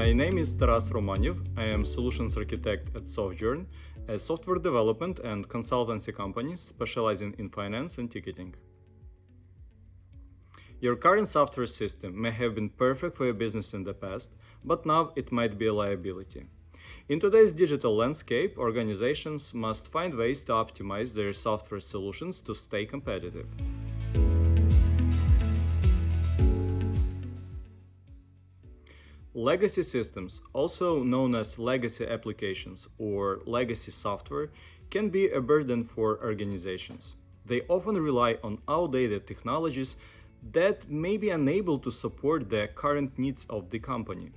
My name is Romaniv. I am Solutions Architect at Softjourn, a software development and consultancy company specializing in finance and ticketing. Your current software system may have been perfect for your business in the past, but now it might be a liability. In today's digital landscape, organizations must find ways to optimize their software solutions to stay competitive. Legacy systems, also known as legacy applications or legacy software, can be a burden for organizations. They often rely on outdated technologies that may be unable to support the current needs of the company.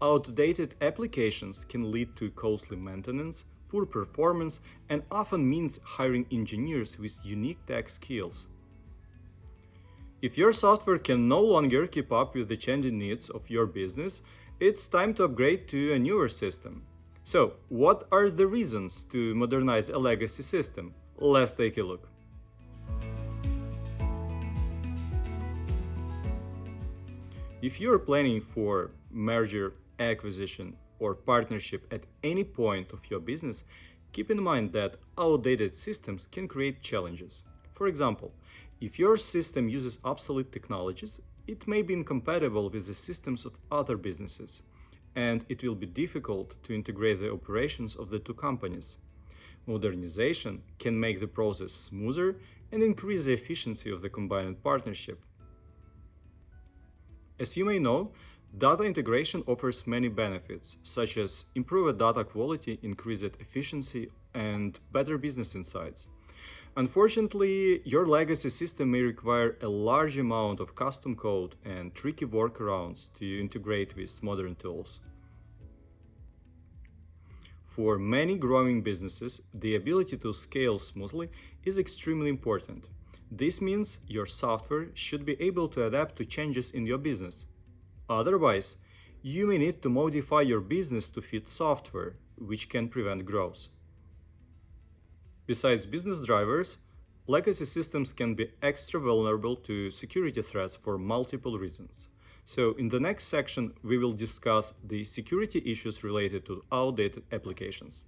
Outdated applications can lead to costly maintenance, poor performance, and often means hiring engineers with unique tech skills. If your software can no longer keep up with the changing needs of your business, it's time to upgrade to a newer system. So, what are the reasons to modernize a legacy system? Let's take a look. If you're planning for merger, acquisition, or partnership at any point of your business, keep in mind that outdated systems can create challenges. For example, if your system uses obsolete technologies, it may be incompatible with the systems of other businesses, and it will be difficult to integrate the operations of the two companies. Modernization can make the process smoother and increase the efficiency of the combined partnership. As you may know, data integration offers many benefits, such as improved data quality, increased efficiency, and better business insights. Unfortunately, your legacy system may require a large amount of custom code and tricky workarounds to integrate with modern tools. For many growing businesses, the ability to scale smoothly is extremely important. This means your software should be able to adapt to changes in your business. Otherwise, you may need to modify your business to fit software, which can prevent growth. Besides business drivers, legacy systems can be extra vulnerable to security threats for multiple reasons. So, in the next section, we will discuss the security issues related to outdated applications.